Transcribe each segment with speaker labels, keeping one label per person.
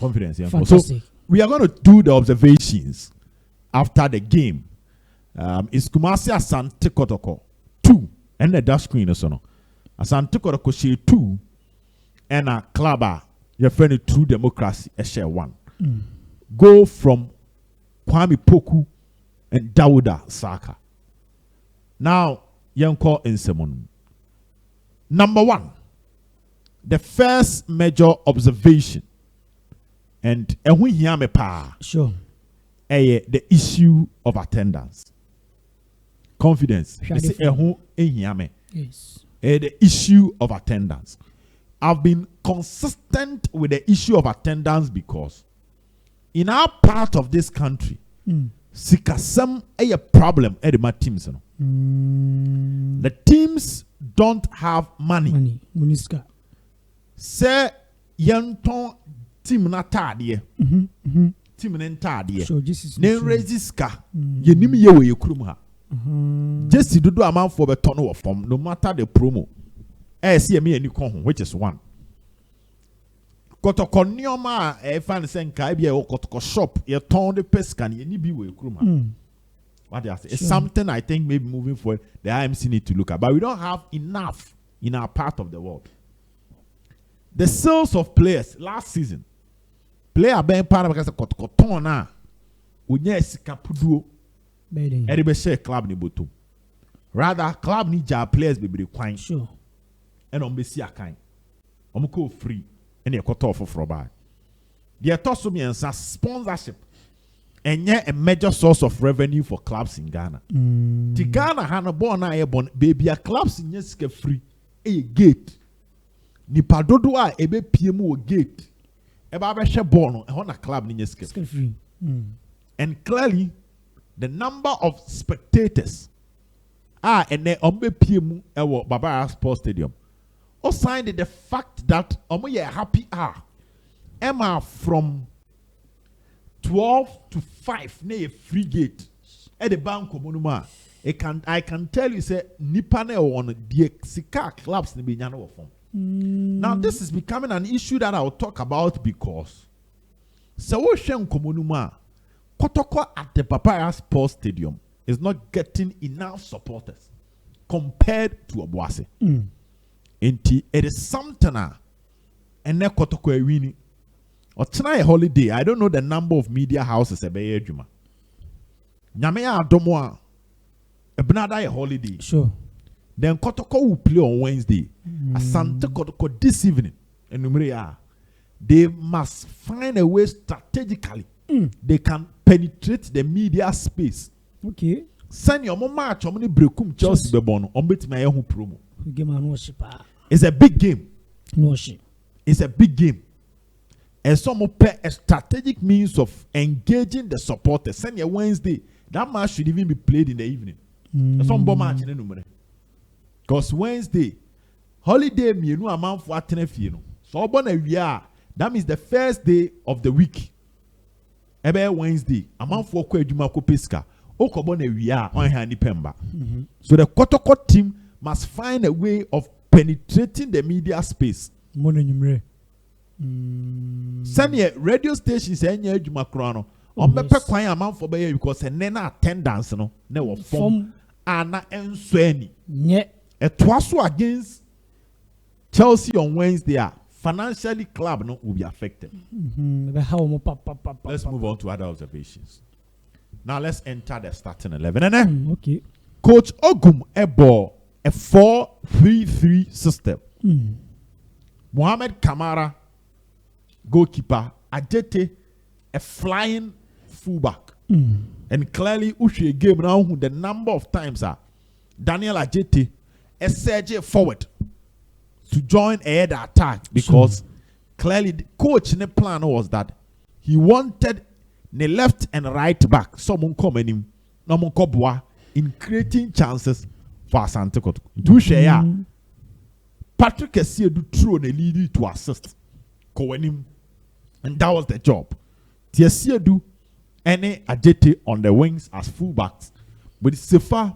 Speaker 1: confidence. So we are going to do the observations after the game. Is Kumasi Asante Kotoko 2 and the dash screen is on. Asante Kotoko share 2 and a clubber your friend True Democracy a share 1. Go from Kwame Poku and Dawuda Saka. Now, Yanko in Simon. Number 1, the first major observation, and we hear me pa.
Speaker 2: Sure.
Speaker 1: The issue of attendance. Confidence.
Speaker 2: Yes.
Speaker 1: The issue of attendance. I've been consistent with the issue of attendance because in our part of this country, sikasem a problem at the teams. The teams don't have money. Say yanton team na tadie. Team n'entadie.
Speaker 2: So this is
Speaker 1: ne register. Yenim ye we kurum ha. Just do amount for the ton of form no matter the promo. See me any con which is 1. Kotoko nioma fan senka bia Kotoko shop ye ton the pescan ye ni bi we kurum ha. What do you say? It's something I think maybe moving forward the IMC need to look at, but we don't have enough in our part of the world. The sales of players last season, player being part of the Kotoko na unye sikapuduo eribe share club ni botom. Rather club ni ja players be require.
Speaker 2: Sure.
Speaker 1: And on besi akan. Omko free and ye cut off for buy. The atosumian sponsorship and a major source of revenue for clubs in Ghana. The Ghana hana born na bon baby a clubs in yeske free a gate. Ni padodo a ebe PMO gate. Eba be she born on a club ni yeske
Speaker 2: free.
Speaker 1: And clearly the number of spectators and they ombe PMO ewo Baba Sports Stadium. O signed the fact that omo ye happy Emma from 12 to 5 na a free gate at the bank komunuma. I can tell you say nipa na on the sika clubs ni be nyana form. Now this is becoming an issue that I will talk about because so we shen komunuma Kotoko at the Papaya Sports Stadium is not getting enough supporters compared to Obuasi. It is something and ne Kotoko e winning. Or tonight holiday, I don't know the number of media houses a be edwuma. Nyame ya adomo a benada a holiday.
Speaker 2: Sure.
Speaker 1: Then Kotoko will play on Wednesday. Asante Kotoko this evening. And they must find a way strategically. They can penetrate the media space.
Speaker 2: Okay.
Speaker 1: Send your match on many breakum Chelsea bebono on bet my own promo. It's a big game. It's a big game. And some pay a strategic means of engaging the supporters. Send your Wednesday. That match should even be played in the evening. Some bomb match in the number. Because Wednesday, holiday me no amount for atenefie no. So we are. That means the first day of the week. Ebe Wednesday, amount for kwa edwuma ko pesika. Okobona we are on hand pemba. So the Kotoko team must find a way of penetrating the media space. Send your radio stations and your Jumakrano. On the kwan amount for bay because a nena attendance no never form ana ensweni. A twaso against Chelsea on Wednesday. Financially club no will be affected. Let's move on to other observations. Now let's enter the starting 11.
Speaker 2: Okay.
Speaker 1: Coach Ogum ebo a 4-3-3 system. Mohamed Kamara goalkeeper, Ajete a flying fullback. And clearly Ushi game now the number of times Daniel Ajete a surge forward to join ahead attack because clearly the coach in the plan was that he wanted the left and right back someone coming in in creating chances for Asante Kotoko. Do share Patrick Essien do throw the lead to assist Kowenim, and that was the job. Essien do any Ajete on the wings as fullbacks, but Sefa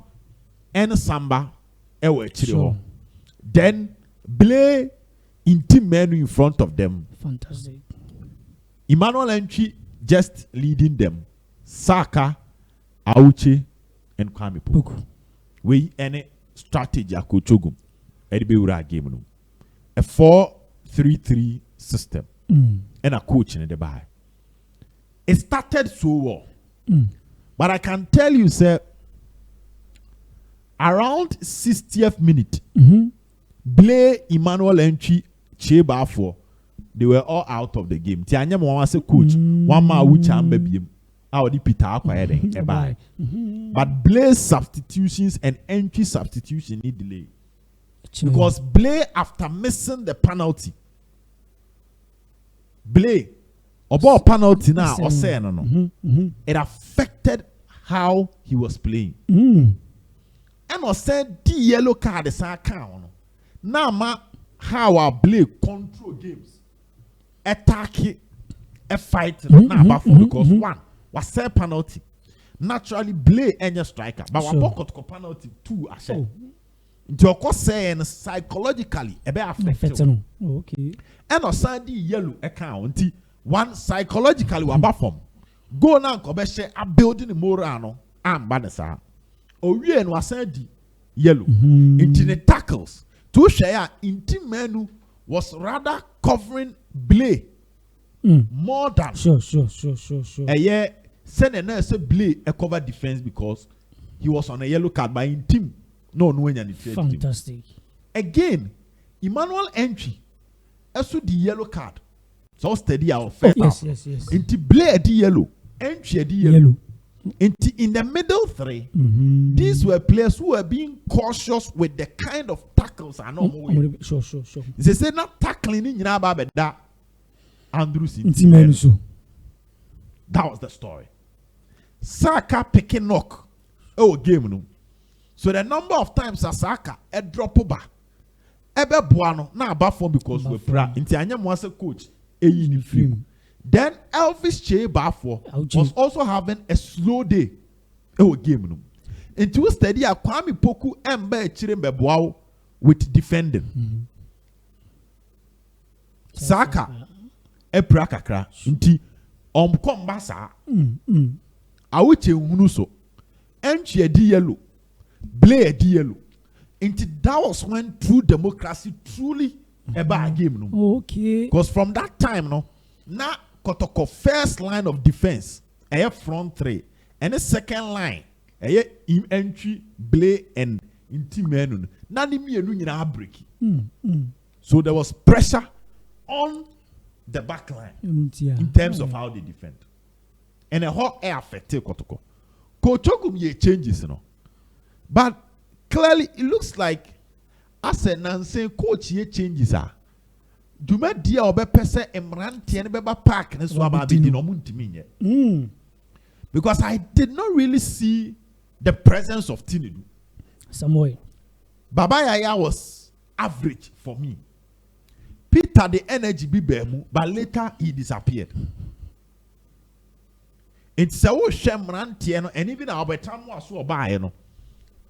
Speaker 1: and Samba ewe chiro. Then Blay in team menu in front of them.
Speaker 2: Fantastic.
Speaker 1: Emmanuel Entry just leading them. Saka, Auche, and Kwame Poku. We any strategy a coach Ogum. Edibe game no. A 4-3-3 system. And a coach in the buy. It started so well. But I can tell you, sir, around 60th minute, Blay, Emmanuel Entry, Cheba for they were all out of the game. Tianya mwa se coach, one man which am baby, how the Peter acquired buy. But Blay's substitutions and Entry substitution need delay. Because Blay, after missing the penalty, Blay, about penalty now, or say no, it affected how he was playing. And I said, the yellow card is a count. Now, how our Blay control games, attack, a fight, because one was say penalty. Naturally, Blay any striker, but we Kotoko penalty 2 I said. Of course, saying psychologically, a bit affected.
Speaker 2: Okay.
Speaker 1: And a sandy yellow account. One psychologically we perform. Go now kobeshe a building morano and banesa. O we and was sandy yellow. Into the tackles. To share inti menu was rather covering Blay more than
Speaker 2: sure.
Speaker 1: A year send a nurse Blay a cover defense because he was on a yellow card by in team. No,
Speaker 2: fantastic.
Speaker 1: Again, Emmanuel Entry. Also the yellow card. So steady our first.
Speaker 2: Yes.
Speaker 1: Into Blay the yellow. Entry the yellow. Into in the middle three. These were players who were being cautious with the kind of tackles are normal.
Speaker 2: Sure.
Speaker 1: They say not tackling in that Andrews. That was the story. Saka picking knock. Oh, game no. So the number of times Saka a drop over. Ebe buano na abafon because we pra. Inti anyam was a coach. Then Elvis Che Bafo was also having a slow day. Oh, game no. Into steady a Kwame Poku embe chirembe boao with defending. Saka e pra kakra. Inti kombasa. Awuche unuso. Entry di yellow. Blay a yellow. Into that was when true democracy truly a bad game. No?
Speaker 2: Okay.
Speaker 1: Because from that time, no, now Kotoko first line of defense, a front three, and a second line, a Entry, Blay, and Intimenu. None me and break. So there was pressure on the back line in terms of how they defend. And a hot air affected Kotoko. Coach Ogum ye changes, you know. But clearly, it looks like as a Nancy coach ye changes are. Do me dear obe pese emranti and beba park and swaba be no munti. Because I did not really see the presence of Tinedu.
Speaker 2: Some way. Baba
Speaker 1: Yaya was average for me. Peter the energy be bemu, but later he disappeared. It's a shemranti and even our betam was so by no.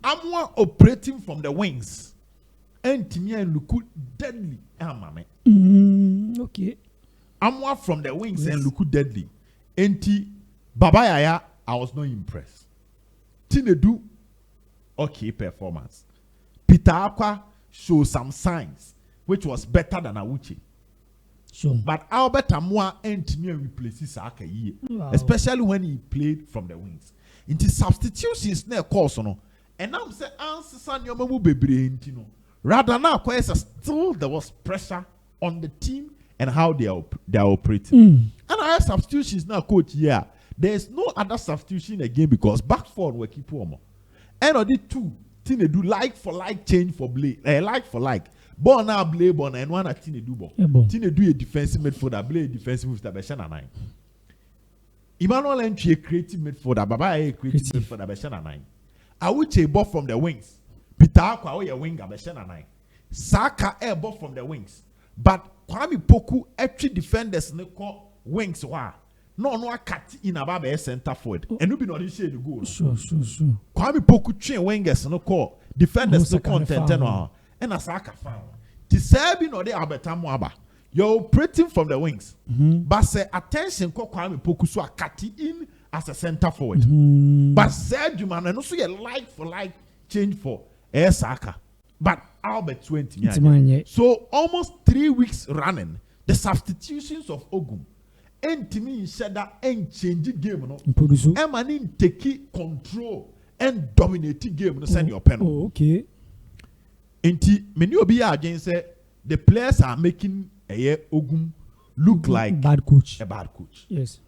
Speaker 1: I'm operating from the wings. And Timia look deadly.
Speaker 2: Okay.
Speaker 1: I'm from the wings and look deadly. Enti Baba Yaya, I was not impressed. Tinedu, okay performance. Peter Aqua showed some signs, which was better than Awuche.
Speaker 2: Sure.
Speaker 1: But Albert Amwa and Timia replaces Saka year, especially when he played from the wings. Into substitutions, near course, no. And I'm saying, answer son, your mamu baby, rather now, still there was pressure on the team and how they are operating. And our substitutions now, coach, yeah, there's no other substitution again because back forward we keep warm. And on the two, Tine do like for like change for Blay, like for like. Born now Blay, born and one at Tine do bon. Tine do a defensive midfielder, Blay defensive midfielder, Beshana 9. Emmanuel Entry a creative midfielder, Baba a creative midfielder, Beshana 9. Awuche ball from the wings. Peter Akwa a winger, Beshana 9. Saka air ball from the wings. But Kwame Poku actually defenders ne call wings wa. No cut in about a center forward. And you be not shade the goal.
Speaker 2: Sure.
Speaker 1: Kwame Poku train wingers no call defenders no content and a Saka found. Tisabi no de Alberta Mwaba. You're operating from the wings. But say attention Kwame Poku so akati in as a center forward. But said you man and also a like for like change for Saka. But Albert 20. So almost 3 weeks running, the substitutions of Ogum and me said that and change the game no. Emanin take control and dominate the game no send your pen.
Speaker 2: Oh, okay.
Speaker 1: Enti many obi again say the players are making Ogum look like
Speaker 2: bad coach.
Speaker 1: A bad coach.
Speaker 2: Yes.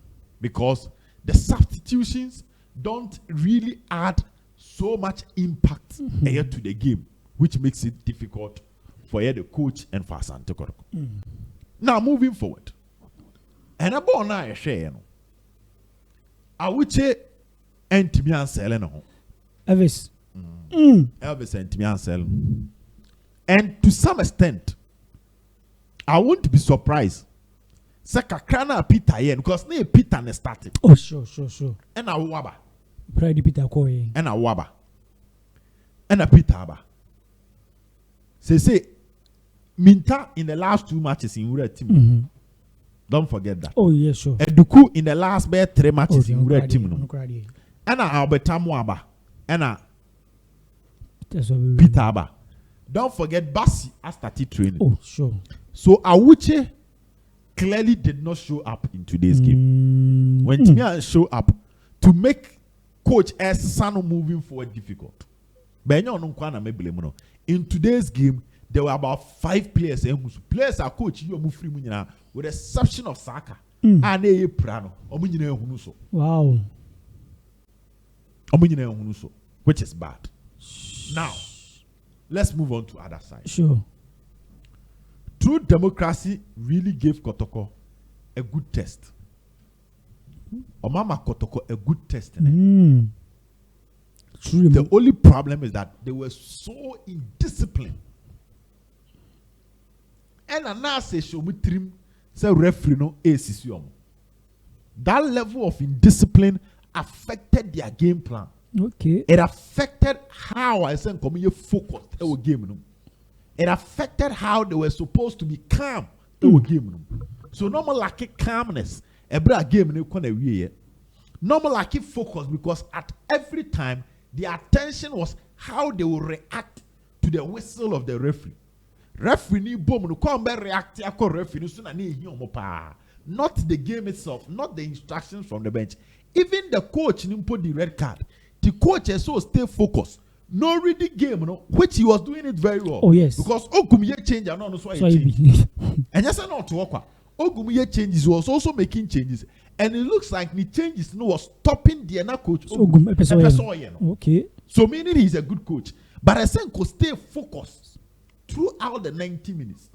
Speaker 1: Because the substitutions don't really add so much impact to the game, which makes it difficult for the coach and for Asante Kotoko. Now moving forward. And a born now a share no. I would say Entimian selling no.
Speaker 2: Elvis.
Speaker 1: Elvis Entimian selling. And to some extent, I won't be surprised. Sakakrana Peter yen because ne Peter ne started.
Speaker 2: Oh sure.
Speaker 1: And a waba.
Speaker 2: Pride Peter Koye.
Speaker 1: And a waba. And a Peter aba. Say Minta in the last 2 matches in Ura team. Don't forget that.
Speaker 2: Oh yes, sure.
Speaker 1: Eduku in the last 3 matches in Ura team. And a Albertam waba. And a Peter aba. Don't forget Bassi has started training.
Speaker 2: Oh sure.
Speaker 1: So Awuche clearly did not show up in today's game. When Timia show up to make Coach S Sano moving forward difficult. In today's game, there were about 5 players. Players are coach with the exception of Saka.
Speaker 2: Wow.
Speaker 1: Which is bad. Now, let's move on to other side.
Speaker 2: Sure.
Speaker 1: True democracy really gave Kotoko a good test. Omama Kotoko a good test.
Speaker 2: True.
Speaker 1: The only problem is that they were so indisciplined. And now say show me trim say referee no ACC. That level of indiscipline affected their game plan.
Speaker 2: Okay.
Speaker 1: It affected how I said come focused our game. It affected how they were supposed to be calm in game. So normal like calmness, every game normal like focus because at every time the attention was how they will react to the whistle of the referee. Referee ni boom no come be react to referee so na not the game itself, not the instructions from the bench. Even the coach ni put the red card. The coach also stay focused. No reading game, which he was doing it very well.
Speaker 2: Oh yes.
Speaker 1: Because Ogum ye change and no so change. And yes, not to work. Ogum ye changes was also making changes, and it looks like the changes was stopping the other coach.
Speaker 2: Ogum okay.
Speaker 1: So meaning he's a good coach, but I think could stay focused throughout the 90 minutes,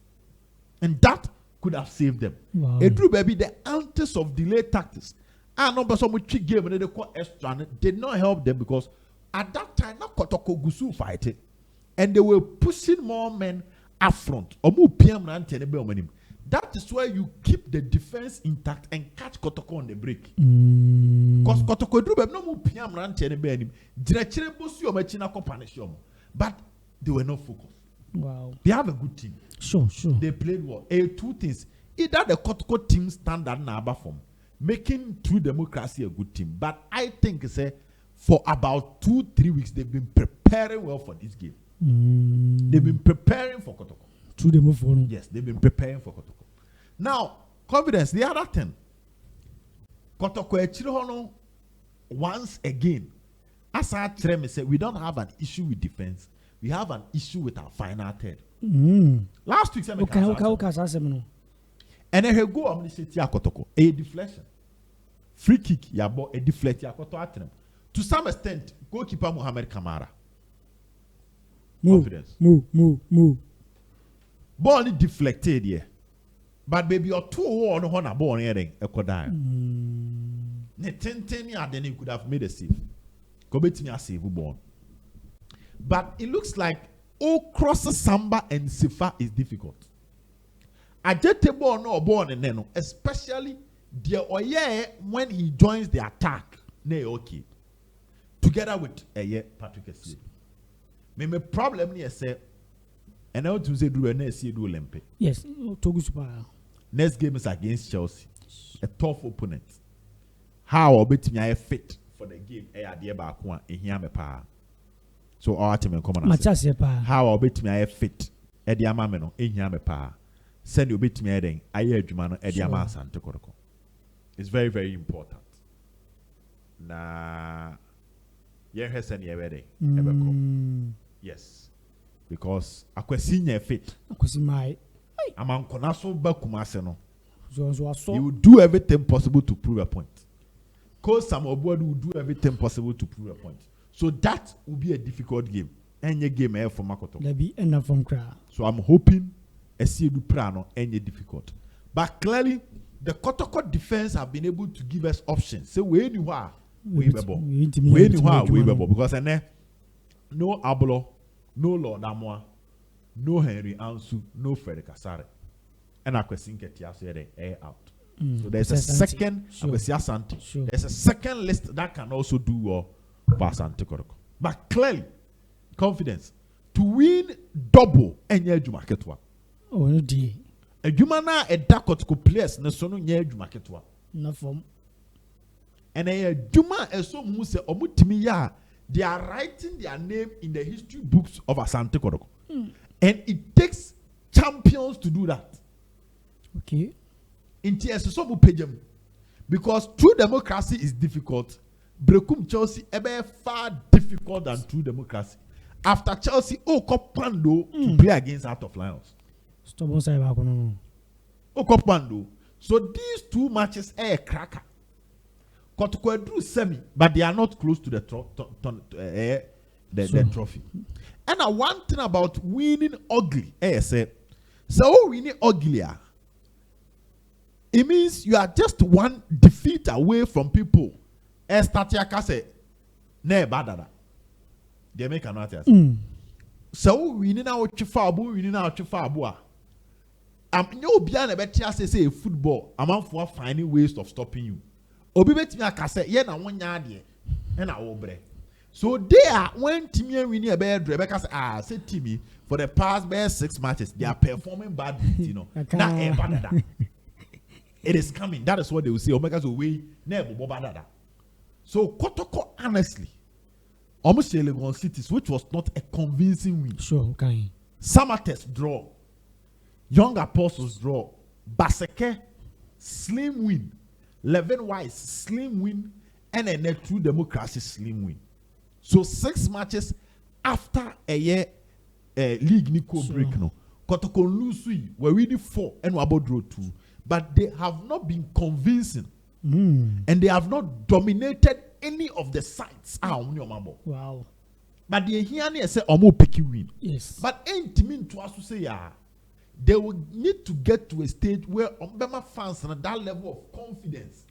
Speaker 1: and that could have saved them.
Speaker 2: Wow.
Speaker 1: It drew baby the antics of delayed tactics. And number some trick game and they call extra did not help them because. At that time, not Kotoko Gusu fighting, and they were pushing more men up front. That is where you keep the defense intact and catch Kotoko on the break. Because Kotoko do no more PM ranting and benim. But they were not focused.
Speaker 2: Wow.
Speaker 1: They have a good team.
Speaker 2: Sure.
Speaker 1: They played well. Two things. Either the Kotoko team standard na form, making True Democracy a good team. But I think say. For about 2-3 weeks, they've been preparing well for this game. They've been preparing for Kotoko.
Speaker 2: True Democracy.
Speaker 1: Yes, they've been preparing for Kotoko. Now, confidence, the other thing. Kotoko once again, as I say, we don't have an issue with defense. We have an issue with our final third. Last week,
Speaker 2: okay.
Speaker 1: And then he go on the city Kotoko. A deflection. Free kick, yabo, a deflection. To some extent, goalkeeper Mohamed Kamara. Confidence.
Speaker 2: Move.
Speaker 1: Ball is deflected here. But baby, you're too on a ball heading a Kodai. Ne 10 yards, then he could have made a save. Commit me a save ball. But it looks like all crosses Samba and Sifa is difficult. I just a ball no ball and then especially the Oye when he joins the attack. Ne okay. Together with Patrick Essie. My problem is say, and I want to say do an SC do Olympic.
Speaker 2: Yes, Togu Super.
Speaker 1: Next game is against Chelsea, a tough opponent. How obetimi I fit for the game? Dear Bakwa, here me pa. So our team in common. How obetimi I fit? Dear Mameno, here me pa. Send you obetimi heading. I hear Jumano, Dear Masan to Kotoko. It's very, very important. Na yeah, send you wedding. Yes, because I question fit. Among Konaso Bakumase no. You will do everything possible to prove a point. Because some of will do everything possible to prove a point. So that will be a difficult game. Any game for Makoto.
Speaker 2: There be enough from crowd.
Speaker 1: So I'm hoping a CDU Prano any difficult. But clearly, the Kotoko defense have been able to give us options. So when you are, we because no Ablo, no Lord Amoa, no Henry Ansu, no Frederick Asare. And I question get air out. So there's a second there's a second list that can also do for Asante Kotoko. But clearly, confidence to win double any Jumaketwa.
Speaker 2: Oh no dear.
Speaker 1: A Jumana a Dakotoko players na so no nye Jumaketwa.
Speaker 2: No form.
Speaker 1: And a Juma so muse omutimi ya, they are writing their name in the history books of Asante Kotoko. And it takes champions to do that.
Speaker 2: Okay.
Speaker 1: In TSO because true democracy is difficult. Brekum Chelsea ebe far difficult than true democracy. After Chelsea, Kopando to play against Out of Lions.
Speaker 2: Stop on side no.
Speaker 1: Kopando. So these two matches are a cracker. Kotoko drew semi, but they are not close to the trophy. And one thing about winning ugly, so winning ugly, it means you are just one defeat away from people. Statiaka say, ne badada. They make an artist. So winning our chifabu, winning our chifabua. No beyond a better say football. I'm for finding ways of stopping you. Obi betimi akase ye na wonya de e na wo bre. So there when Timmy winning a bad Rebecca say Timmy for the past 6 matches they are performing badly, you know. It is coming. That is what they will say. Omega's away never bobadada. So Kotoko honestly almost Legon Cities, which was not a convincing win.
Speaker 2: Sure, okay.
Speaker 1: Samates draw. Young Apostles draw. Baseke slim win. Levin Wise slim win. And a true democracy slim win. So 6 matches after a year league Nico break no. Kotoko lose were really 4 and Wabo draw 2. But they have not been convincing. And they have not dominated any of the sites.
Speaker 2: Wow.
Speaker 1: But they hear say omo picky win.
Speaker 2: Yes.
Speaker 1: But ain't mean to us to say they will need to get to a stage where Ombema fans and that level of confidence.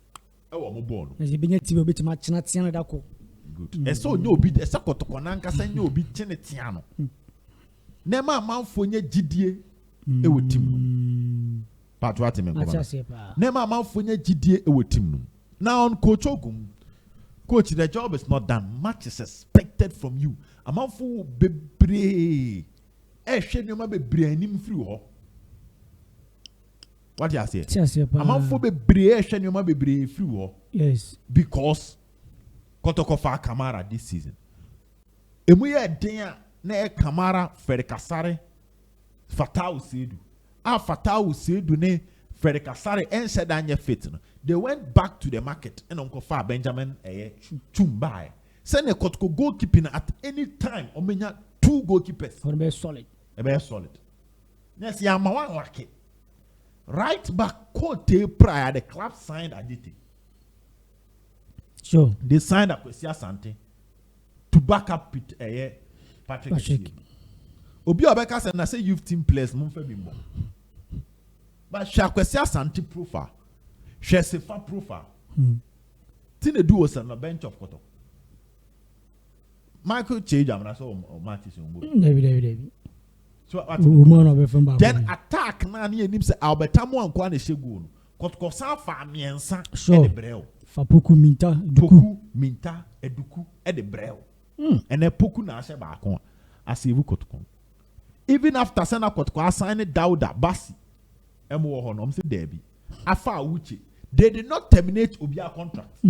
Speaker 2: Good.
Speaker 1: And so no be the second to Konanka say no be Chenetiano. Nema man for nye GDA e wo team. Part what him Nema man for nye GDA e wo team. Now on Coach Ogum, Coach, the job is not done. Much is expected from you. A man for bebre. Bebre nim free ho. What do you say? A man for bebre bebre free ho.
Speaker 2: Yes.
Speaker 1: Because Kotoko fa Kamara this season. Emuye denya na Kamara Frederick Asare Fatau Sedu. Fatau Sedu ne Frederick Asare and said anya fit. They went back to the market and Uncle Fa Benjamin Chumbai. Send a Kotoko goalkeeping at any time. Omenya 2 goalkeepers.
Speaker 2: For be solid.
Speaker 1: Be solid. Yes, Yamawan Wake. Right back Kote prior the club signed Aditi.
Speaker 2: Sure.
Speaker 1: They signed Akwesia Sante to back up Patrick. Obi Obeka said, I say youth team players, Mumfe Bimbo. But Akwesia Sante profile, Sefa profile. Tine do was on the bench of Koto. Michael Chage, I'm not so Martis.
Speaker 2: David.
Speaker 1: So then attack Nani and him say Albertamo and Kwane Shegun. Kotkosa fa miensa e breo.
Speaker 2: Fa poku minta
Speaker 1: eduku e de breo. And then poku na ashe ba kon. Asivu Kotoko. Even after Sena Kotoko assign Dauda Basi emo ho no say debi afa awuchi they did not terminate obia contract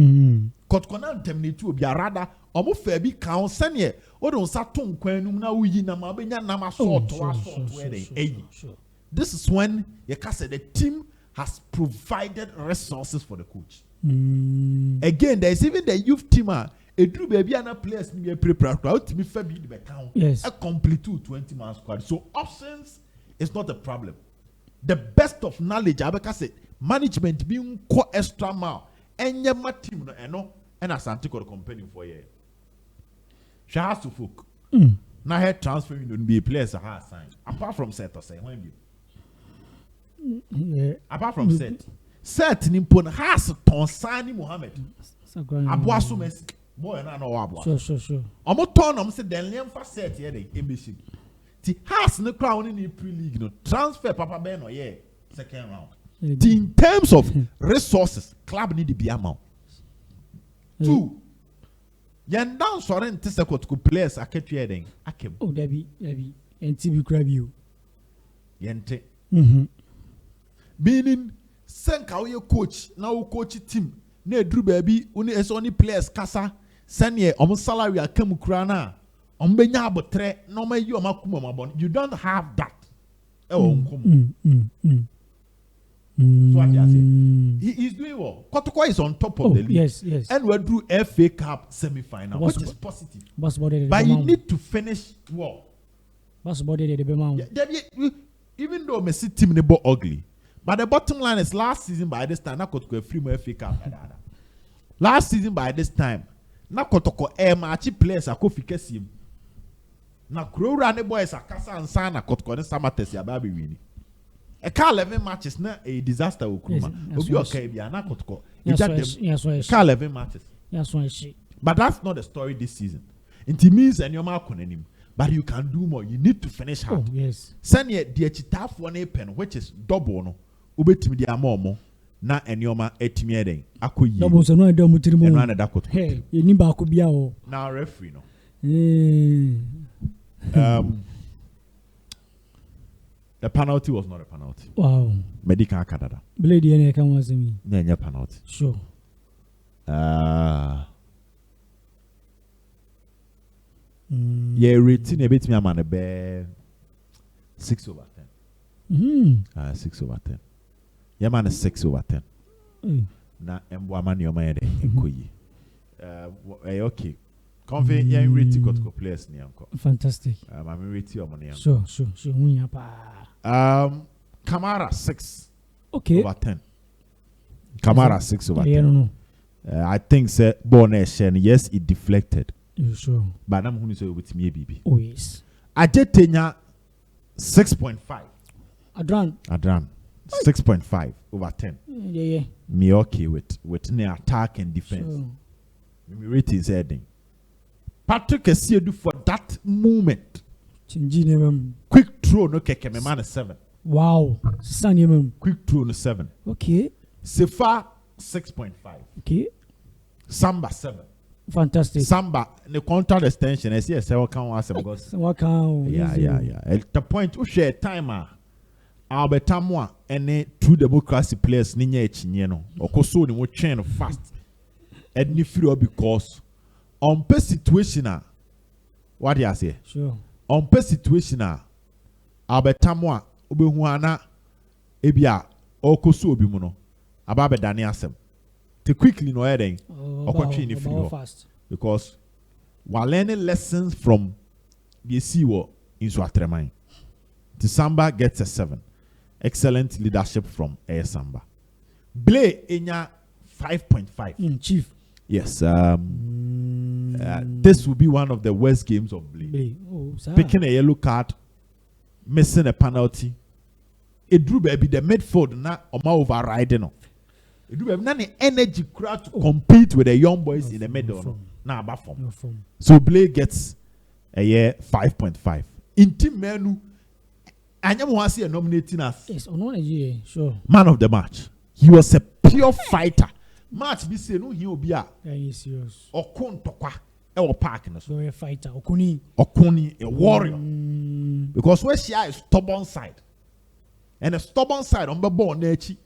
Speaker 1: Kotoko na terminate obia rather omo fa bi kan sene o don sa to nkwan num na wuyi na ma benya na ma sort where they this is when you can say the team has provided resources for the coach. Again, there is even the youth team. A drew baby and a players me prepare out to be fair be the count.
Speaker 2: Yes.
Speaker 1: A complete 20-man squad. So options is not a problem. The best of knowledge, I can say management being extra mile. And your team no and as Antico company for you. She has to folk. Now her transfer don't be a players a hard sign. Apart from set or say when you. Apart from set nimpon has Tonsani Mohammed Abuasu Messi boy na no abua sure omo turn am say den lemfa set here the embassy ti has no crown in pre-league no transfer papa ben no yeah second round in terms of resources club need to be amount 2 yan down sorry nti se Kotoko players aketwe den akem
Speaker 2: oh dabi enti bi grab you
Speaker 1: yente meaning senka we coach na we coach team na edru baby uni only players kasa senior omo salary akam kura na omo benya abotre na omo yi omo akuma mabon you don't have that e wo nkom so what you say he is doing well Kotoko is on top of the league
Speaker 2: yes
Speaker 1: and we drew FA Cup semi-final which is positive but you need to finish well even though Messi team ne bo ugly. But the bottom line is last season by this time, na Kotoko free more FA Cup. Last season by this time, na Kotoko match players a kofi kesim. Na Krora ne boys a kasa ansa na Kotoko ne Samates ya baby wini. E ka 11 matches na a disaster Okruma. Obi okay bia na Kotoko. Ka 11 matches. But that's not the story this season. It means and your mark on him. But you can do more. You need to finish hard.
Speaker 2: Oh, yes.
Speaker 1: Send ye the chitaf one pen, which is double no. Ubetimi dia momo na enyoma etimi eden akoyi
Speaker 2: double so no edom tirimo
Speaker 1: eno na Kotoko
Speaker 2: hey eni ba ko bia o
Speaker 1: now referee no the penalty was not a penalty.
Speaker 2: Wow.
Speaker 1: Medical kadada
Speaker 2: Blay dey can was me
Speaker 1: na nya penalty
Speaker 2: sure
Speaker 1: yeah rating a bit me amane be 6/10 6/10 yeah man is 6/10 na embo amani o man enkoyi okay convey yeah rate Kotoko players ni anko
Speaker 2: fantastic
Speaker 1: I'm rate o money
Speaker 2: sure hunya pa
Speaker 1: Kamara 6/10 Kamara 6/10 I think say Bonne yes it deflected
Speaker 2: sure
Speaker 1: but I'm who say with me bibi
Speaker 2: oh yes
Speaker 1: Ajetenya 6.5 Adran 6.5/10
Speaker 2: yeah
Speaker 1: me okay with the attack and defense sure. Me rate is heading Patrick Esiedu for that moment quick throw no keke me man 7
Speaker 2: wow
Speaker 1: quick throw no 7
Speaker 2: okay
Speaker 1: Sefa 6.5
Speaker 2: okay
Speaker 1: Samba 7
Speaker 2: fantastic
Speaker 1: Samba the contract extension I see a several can was because yeah the point we share timer Albertamwa any true democracy players ninya echinye no okoso ni mo train fast and ni free because on per situation what do you say
Speaker 2: sure
Speaker 1: on per situation Albertamwa obehu ana ebia okoso obi mu no aba be dane asem te quickly no eden okotwe ni free because while learning lessons from the CWO in Swatreman the Samba gets a 7 excellent leadership from Air Samba. Blay enya 5.5
Speaker 2: chief
Speaker 1: yes this will be one of the worst games of Blay. Picking a yellow card, missing a penalty. It drew baby the midfield na oma overriding no. It drew baby none energy crowd to compete with the young boys in the middle no. Na aba form. So Blay gets a year 5.5. In team menu Anyam was here nominating us.
Speaker 2: Yes, on a year, sure.
Speaker 1: Man of the match. He was a pure fighter. Match be say no he will be a
Speaker 2: serious.
Speaker 1: Okon tokwa e wo park no so.
Speaker 2: A fighter, Okoni
Speaker 1: a warrior. Because where she is stubborn side. And a stubborn side on the ball nechi.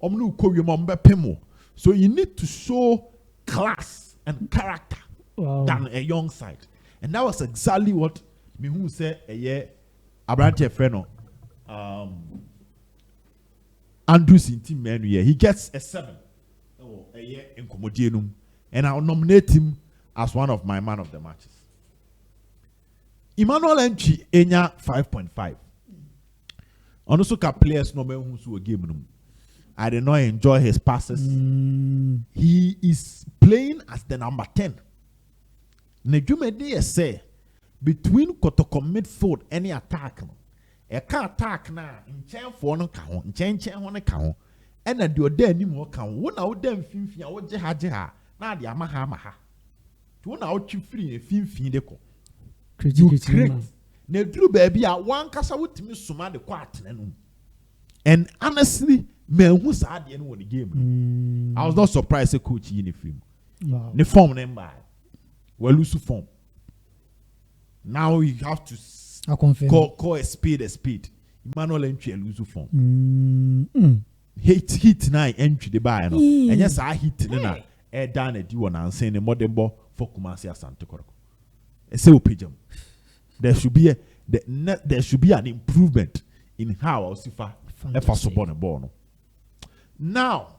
Speaker 1: No pemo. So you need to show class and character than a young side. And that was exactly what Mihu said a year Abrante Freno. Andrews in team menu here. He gets a 7 a year in Comodianum. And I'll nominate him as one of my man of the matches. Emmanuel Entry Enya 5.5. Also players no who game. I did not enjoy his passes. He is playing as the number 10. Nejumedi say between Kotoko midfield any attack. A car attack na in chain for no count, in chain on a count, and a do there any more count. One out them finfia or jeha, na the amaha. To one out you free a finfin deco. You great. Ne drew baby at one casa with me suma the quart. And honestly, man who's at the end of the game. I was not surprised a coach in the film. The form them by. Well, lose form. Now you have to call a speed a speed. Emmanuel Entry and lose form. Hit nine entry the buy. And yes, I hit na air down at you and saying the modern ball for Kumasi Santa Corco. So pigeon. There should be an improvement in how Osifa ever support a ball. Now,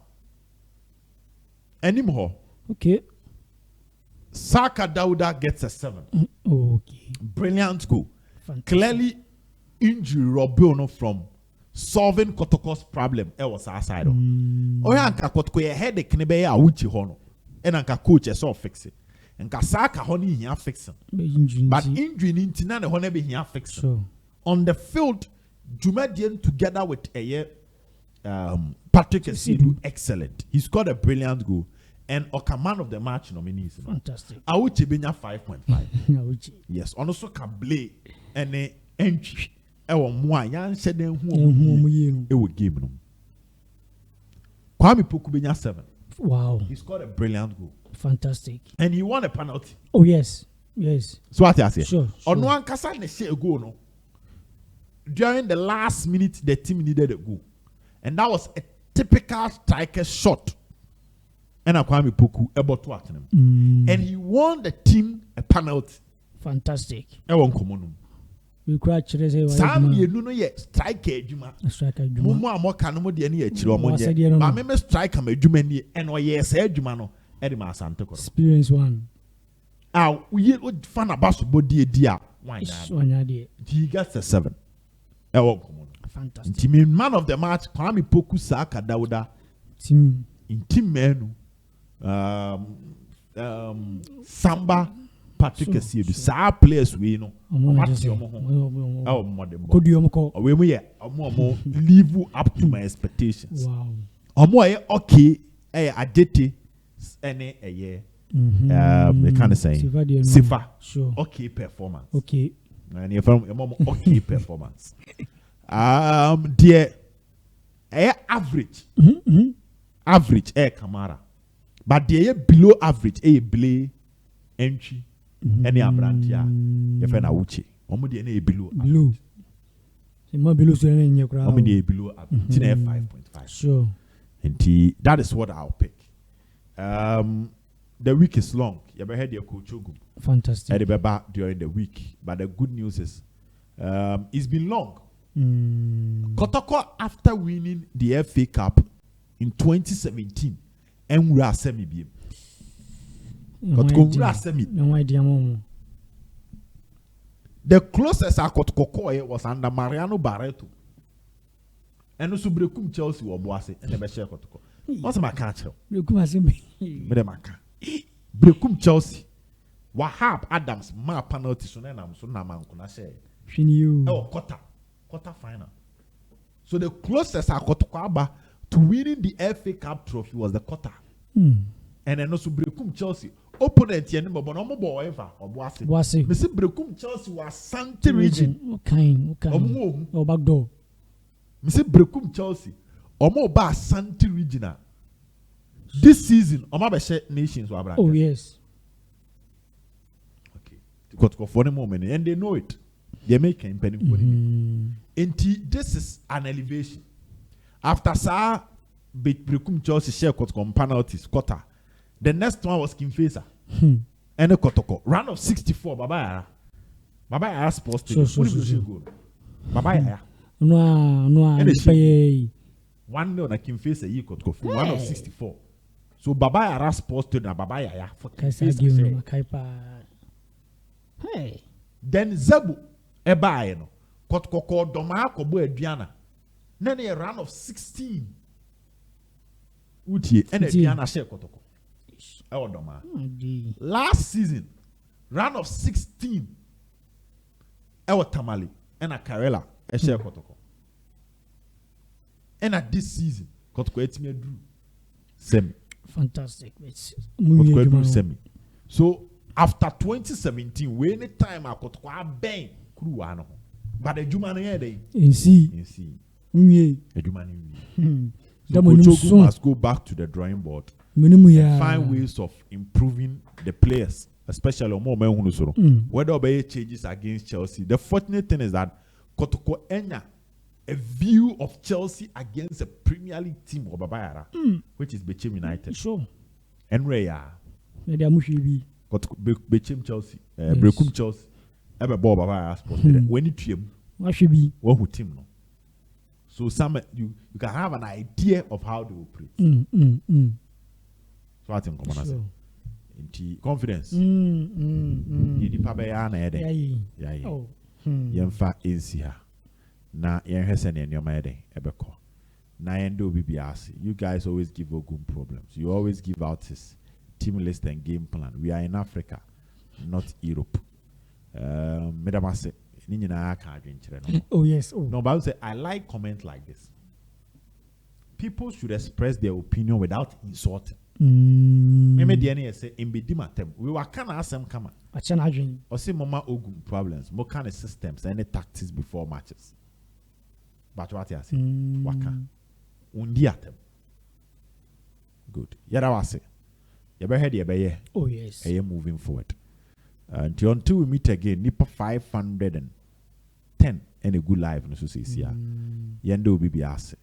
Speaker 1: anymore.
Speaker 2: Okay.
Speaker 1: Saka Dauda gets a 7.
Speaker 2: Okay.
Speaker 1: Brilliant goal.
Speaker 2: Fantastic.
Speaker 1: Clearly, injury Robiono from solving Kotoko's problem. It was our side. Oyanka Kotoko a headache nebe ya uchi hono. And anka coach a so fix it. And Saka honey here fixing. But injury intina the honey be here fixing.
Speaker 2: Sure.
Speaker 1: On the field, Jumadian together with a year Patrick Esidu excellent. He scored a brilliant goal. And Oka man of the match nominees.
Speaker 2: Fantastic.
Speaker 1: Awuchi Benya 5.5. Yes. Also can Blay and a entry. Ewo mwa yan shede hu e wo game no. Kwame Poku Benya 7.
Speaker 2: Wow.
Speaker 1: He scored a brilliant goal.
Speaker 2: Fantastic.
Speaker 1: And he won a penalty.
Speaker 2: Oh yes. Yes.
Speaker 1: So what I say?
Speaker 2: Sure.
Speaker 1: Ono ankasa ne share a goal no. During the last minute the team needed a goal. And that was a typical striker shot. And Kwame Poku about to him. And he won the team a penalty.
Speaker 2: Fantastic.
Speaker 1: E won komonum.
Speaker 2: We crash say
Speaker 1: Sam ye no ye striker adwuma.
Speaker 2: Striker adwuma.
Speaker 1: Mumu amoka no mo de ne akire omo ye. Ba me striker ma adwuma ni e no ye say adwuma no e de ma asante ko.
Speaker 2: Experience one.
Speaker 1: We fan abaso body dia. Why
Speaker 2: that?
Speaker 1: He gets a 7. E won komonum.
Speaker 2: Fantastic.
Speaker 1: Team man of the match Kwame Poku Saka Dauda.
Speaker 2: Team
Speaker 1: in team menu. Samba Patrick Esidu sa players we know live up to my expectations.
Speaker 2: Wow.
Speaker 1: Okay adete any a year they kind of say Sifa
Speaker 2: sure
Speaker 1: okay performance
Speaker 2: okay
Speaker 1: and you from okay performance dear average average Kamara. But they are below average. Blay, entry, any abrantia. If I uchi, omudi any below.
Speaker 2: Below. More below so in your crowd.
Speaker 1: Omudi below 5.5.
Speaker 2: Sure.
Speaker 1: And that is what I'll pick. The week is long. You ever heard your coach Ogum?
Speaker 2: Fantastic.
Speaker 1: I'll be back during the week. But the good news is, it's been long. Kotoko after winning the FA Cup in 2017. And we are semi beam.
Speaker 2: No idea.
Speaker 1: The closest I got Kotoko was under Mariano Barreto. And also Brekum Chelsea or Boise and never share Kotoko. What's my catcher? Brekum Chelsea. Wahab Adams, my penalty, so then I'm so naman kuna say. Quarter final. So the closest I got Kotoko to winning the FA Cup trophy was the quarter. And then also Brekum Chelsea. Opponent yen but no more ever or Boise. Mr. Brekum Chelsea was Santi region.
Speaker 2: What kind? Or back door.
Speaker 1: Mr. Brekum Chelsea. Or more bar Santi regional. This season, Omabeshe nations were.
Speaker 2: Oh yes.
Speaker 1: Okay. Got for the moment, and they know it. They make a penny for This is an elevation. After Sa Brekum Chelsea share penalties quarter. The next one was Kimfesa. And a Kotoko. Round of 64, Baba Yaya Sports Stadium. Baba Yaya.
Speaker 2: No,
Speaker 1: 1-0 na Kimfesa yi Kotoko. 1 of 64. So Baba Yaya Sports Stadium Baba Yaya for Kimfesa.
Speaker 2: Hey.
Speaker 1: Then Zebu Eba no. Kotoko Doma Kobo Ediana. Then a round of 16. Uti and Ediana share Kotoko. Last season, round of 16, Ewa Tamale and a Karela, a share Kotoko. And at this season, Kotoko Etime drew semi.
Speaker 2: Fantastic.
Speaker 1: Kotoko drew semi. So after 2017, when any time I Kotoko bang crew ano, but the Jumani day
Speaker 2: in see,
Speaker 1: the Jumani. So Kotoko must go back to the drawing board. Find ways of improving the players, especially more whether obey changes against Chelsea. The fortunate thing is that Kotoko enya a view of Chelsea against a Premier League team of Babayara, which is Bechem United.
Speaker 2: Sure.
Speaker 1: And Raya.
Speaker 2: Maybe I must be
Speaker 1: Bechem Chelsea, Brekum Chelsea. Ever Bob Babayara Sports. When you team,
Speaker 2: what should be
Speaker 1: what would team no? So some you can have an idea of how they operate. So I think confidence. Yemfa easier. Na yenhese ne nyoma eden ebeko. Na yendo BBRC. You guys always give Ogum problems. You always give out his team list and game plan. We are in Africa, not Europe. Medama say ni nyina aka adwenkyere no.
Speaker 2: Oh yes. Oh.
Speaker 1: No, but I would say I like comment like this. People should express their opinion without insulting. Maybe the NA say in Bidimatem, we were kind of asem kama. Or say mama Ogum problems, more kind of systems, any tactics before matches. But what I say, waka undiatem. Good. Yada was it. You better head your
Speaker 2: oh yes.
Speaker 1: I am moving forward. Until we meet again, Nipa 510 and a good life. No so say, Yendo BBRC.